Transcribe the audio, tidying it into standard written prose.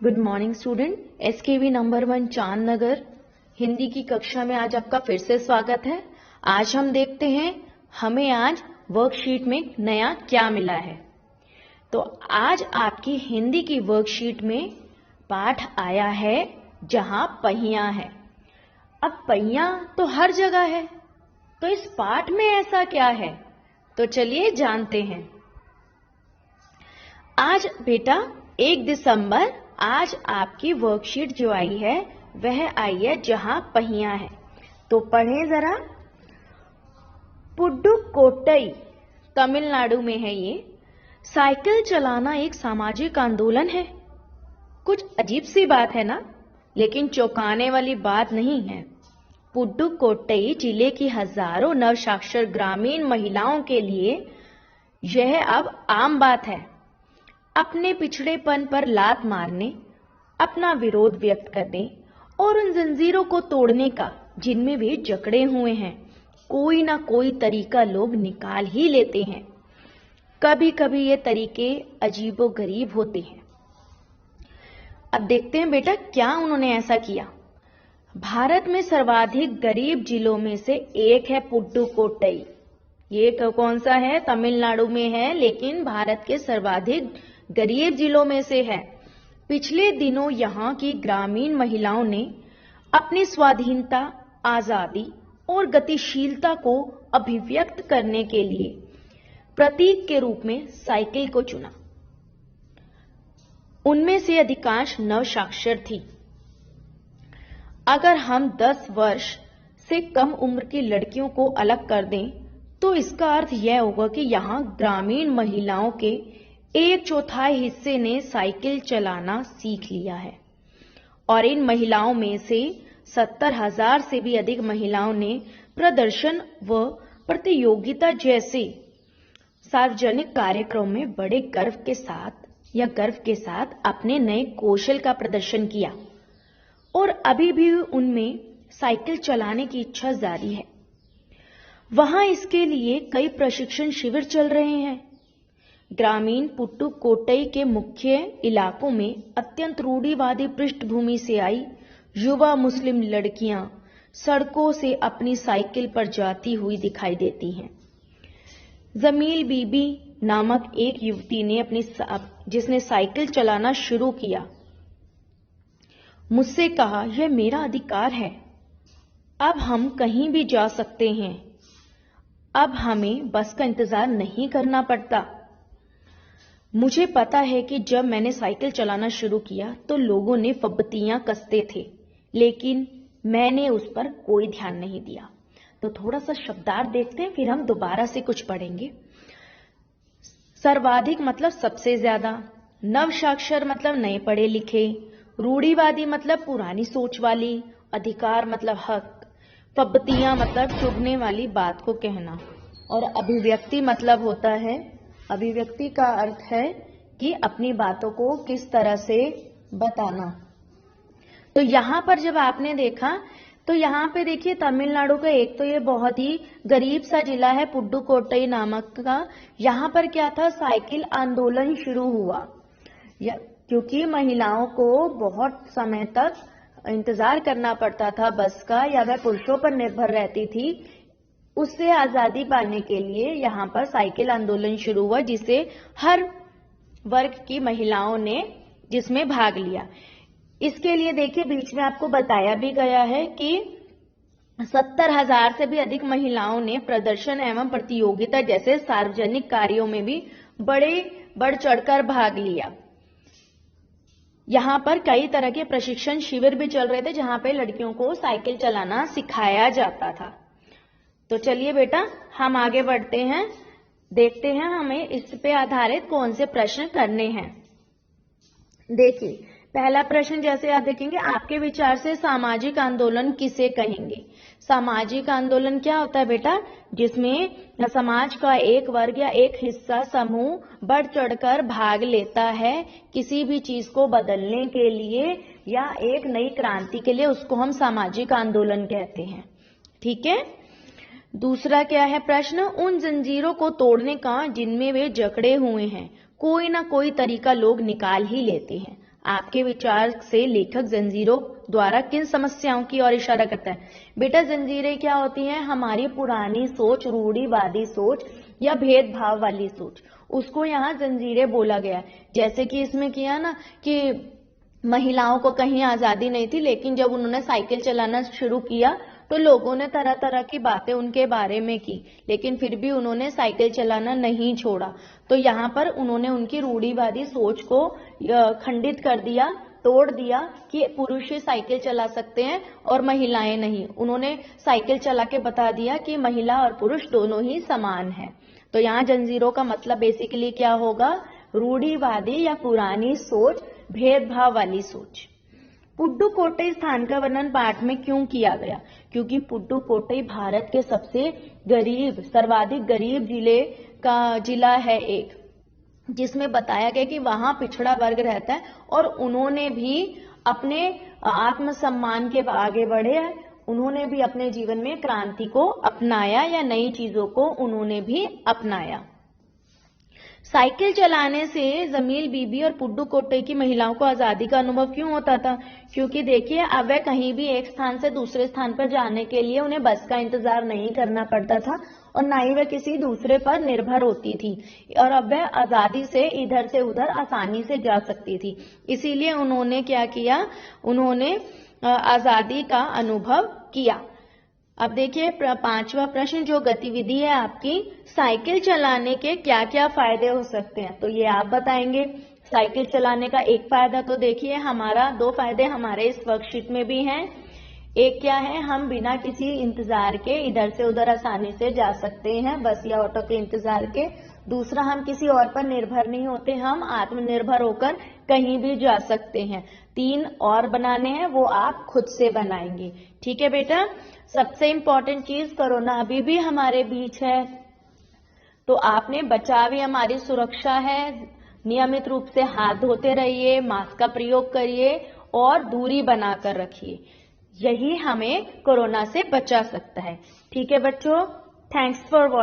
Good morning student. SKV number 1 Chand नगर हिंदी की कक्षा में आज आपका फिर से स्वागत है। आज हम देखते हैं हमें आज वर्कशीट में नया क्या मिला है। तो आज आपकी हिंदी की वर्कशीट में पाठ आया है जहां पहिया है। अब पहिया तो हर जगह है, तो इस पाठ में ऐसा क्या है, तो चलिए जानते हैं। आज बेटा 1 दिसंबर आज आपकी वर्कशीट जो आई है वह आई है जहां पहिया है। तो पढ़ें जरा। पुडुकोट्टई तमिलनाडु में है ये। साइकिल चलाना एक सामाजिक आंदोलन है। कुछ अजीब सी बात है ना, लेकिन चौंकाने वाली बात नहीं है। पुडुकोट्टई जिले की हजारों नवसाक्षर ग्रामीण महिलाओं के लिए यह अब आम बात है। अपने पिछड़ेपन पर लात मारने, अपना विरोध व्यक्त करने और उन जंजीरों को तोड़ने का जिनमें वे जकड़े हुए हैं कोई ना कोई तरीका लोग निकाल ही लेते हैं। कभी कभी ये तरीके अजीबोगरीब होते हैं। अब देखते हैं बेटा क्या उन्होंने ऐसा किया। भारत में सर्वाधिक गरीब जिलों में से एक है पुडुकोट्टई। ये कौन सा है? तमिलनाडु में है, लेकिन भारत के सर्वाधिक गरीब जिलों में से है। पिछले दिनों यहाँ की ग्रामीण महिलाओं ने अपनी स्वाधीनता, आजादी और गतिशीलता को अभिव्यक्त करने के लिए प्रतीक के रूप में साइकिल को चुना। उनमें से अधिकांश नवसाक्षर थी। अगर हम 10 वर्ष से कम उम्र की लड़कियों को अलग कर दें तो इसका अर्थ यह होगा कि यहाँ ग्रामीण महिलाओं के 1/4 हिस्से ने साइकिल चलाना सीख लिया है और इन महिलाओं में से 70,000 से भी अधिक महिलाओं ने प्रदर्शन व प्रतियोगिता जैसे सार्वजनिक कार्यक्रम में बड़े गर्व के साथ अपने नए कौशल का प्रदर्शन किया और अभी भी उनमें साइकिल चलाने की इच्छा जारी है। वहां इसके लिए कई प्रशिक्षण शिविर चल रहे हैं। ग्रामीण पुडुकोट्टई के मुख्य इलाकों में अत्यंत रूढ़िवादी पृष्ठभूमि से आई युवा मुस्लिम लड़कियां सड़कों से अपनी साइकिल पर जाती हुई दिखाई देती हैं। जमील बीबी नामक एक युवती ने जिसने साइकिल चलाना शुरू किया, मुझसे कहा, यह मेरा अधिकार है। अब हम कहीं भी जा सकते हैं। अब हमें बस का इंतजार नहीं करना पड़ता। मुझे पता है कि जब मैंने साइकिल चलाना शुरू किया तो लोगों ने फब्तियां कसते थे, लेकिन मैंने उस पर कोई ध्यान नहीं दिया। तो थोड़ा सा शब्दार्थ देखते हैं, फिर हम दोबारा से कुछ पढ़ेंगे। सर्वाधिक मतलब सबसे ज्यादा, नवसाक्षर मतलब नए पढ़े लिखे, रूढ़िवादी मतलब पुरानी सोच वाली, अधिकार मतलब हक, फब्तियां मतलब चुभने वाली बात को कहना, और अभिव्यक्ति मतलब होता है, अभिव्यक्ति का अर्थ है कि अपनी बातों को किस तरह से बताना। तो यहां पर जब आपने देखा तो यहां पे देखिए तमिलनाडु का एक तो ये बहुत ही गरीब सा जिला है पुडुकोट्टई नामक का। यहां पर क्या था, साइकिल आंदोलन शुरू हुआ क्योंकि महिलाओं को बहुत समय तक इंतजार करना पड़ता था बस का, या वह पुरुषों पर निर्भर रहती थी। उससे आजादी पाने के लिए यहाँ पर साइकिल आंदोलन शुरू हुआ, जिसे हर वर्ग की महिलाओं ने जिसमें भाग लिया। इसके लिए देखिए बीच में आपको बताया भी गया है कि 70,000 से भी अधिक महिलाओं ने प्रदर्शन एवं प्रतियोगिता जैसे सार्वजनिक कार्यों में भी बढ़ चढ़कर भाग लिया। यहाँ पर कई तरह के प्रशिक्षण शिविर भी चल रहे थे जहां पे लड़कियों को साइकिल चलाना सिखाया जाता था। तो चलिए बेटा हम आगे बढ़ते हैं, देखते हैं हमें इस पे आधारित कौन से प्रश्न करने हैं। देखिए पहला प्रश्न जैसे आप देखेंगे, आपके विचार से सामाजिक आंदोलन किसे कहेंगे। सामाजिक आंदोलन क्या होता है बेटा, जिसमें समाज का एक वर्ग या एक हिस्सा समूह बढ़ चढ़कर भाग लेता है किसी भी चीज को बदलने के लिए या एक नई क्रांति के लिए, उसको हम सामाजिक आंदोलन कहते हैं। ठीक है। दूसरा क्या है प्रश्न, उन जंजीरों को तोड़ने का जिनमें वे जकड़े हुए हैं कोई ना कोई तरीका लोग निकाल ही लेते हैं। आपके विचार से लेखक जंजीरों द्वारा किन समस्याओं की ओर इशारा करता है? बेटा जंजीरें क्या होती हैं? हमारी पुरानी सोच, रूढ़िवादी सोच या भेदभाव वाली सोच, उसको यहाँ जंजीरें बोला गया है। जैसे कि इसमें किया ना कि महिलाओं को कहीं आजादी नहीं थी, लेकिन जब उन्होंने साइकिल चलाना शुरू किया तो लोगों ने तरह तरह की बातें उनके बारे में की, लेकिन फिर भी उन्होंने साइकिल चलाना नहीं छोड़ा। तो यहाँ पर उन्होंने उनकी रूढ़िवादी सोच को खंडित कर दिया, तोड़ दिया कि पुरुष ही साइकिल चला सकते हैं और महिलाएं नहीं। उन्होंने साइकिल चला के बता दिया कि महिला और पुरुष दोनों ही समान हैं। तो यहाँ जंजीरों का मतलब बेसिकली क्या होगा? रूढ़िवादी या पुरानी सोच, भेदभाव वाली सोच। पुडुकोट्टई स्थान का वर्णन पाठ में क्यों किया गया? क्योंकि पुडुकोट्टई भारत के सबसे सर्वाधिक गरीब जिला है एक, जिसमें बताया गया कि वहां पिछड़ा वर्ग रहता है और उन्होंने भी अपने आत्मसम्मान के आगे बढ़े हैं। उन्होंने भी अपने जीवन में क्रांति को अपनाया या नई चीजों को उन्होंने भी अपनाया। साइकिल चलाने से जमील बीबी और पुडुकोट्टई की महिलाओं को आजादी का अनुभव क्यों होता था? क्योंकि देखिए, अब वह कहीं भी एक स्थान से दूसरे स्थान पर जाने के लिए उन्हें बस का इंतजार नहीं करना पड़ता था और ना ही वह किसी दूसरे पर निर्भर होती थी, और अब वह आजादी से इधर से उधर आसानी से जा सकती थी। इसीलिए उन्होंने क्या किया? उन्होंने आजादी का अनुभव किया। अब देखिए 5वां प्रश्न, जो गतिविधि है आपकी, साइकिल चलाने के क्या क्या फायदे हो सकते हैं? तो ये आप बताएंगे। साइकिल चलाने का एक फायदा तो देखिए हमारा, 2 फायदे हमारे इस वर्कशीट में भी हैं। एक क्या है? हम बिना किसी इंतजार के इधर से उधर आसानी से जा सकते हैं, बस या ऑटो के इंतजार के। दूसरा, हम किसी और पर निर्भर नहीं होते, हम आत्मनिर्भर होकर कहीं भी जा सकते हैं। 3 और बनाने हैं, वो आप खुद से बनाएंगे। ठीक है बेटा। सबसे इंपॉर्टेंट चीज, कोरोना अभी भी हमारे बीच है, तो आपने बचाव ही हमारी सुरक्षा है। नियमित रूप से हाथ धोते रहिए, मास्क का प्रयोग करिए और दूरी बनाकर रखिए। यही हमें कोरोना से बचा सकता है। ठीक है बच्चों, थैंक्स फॉर वॉचिंग।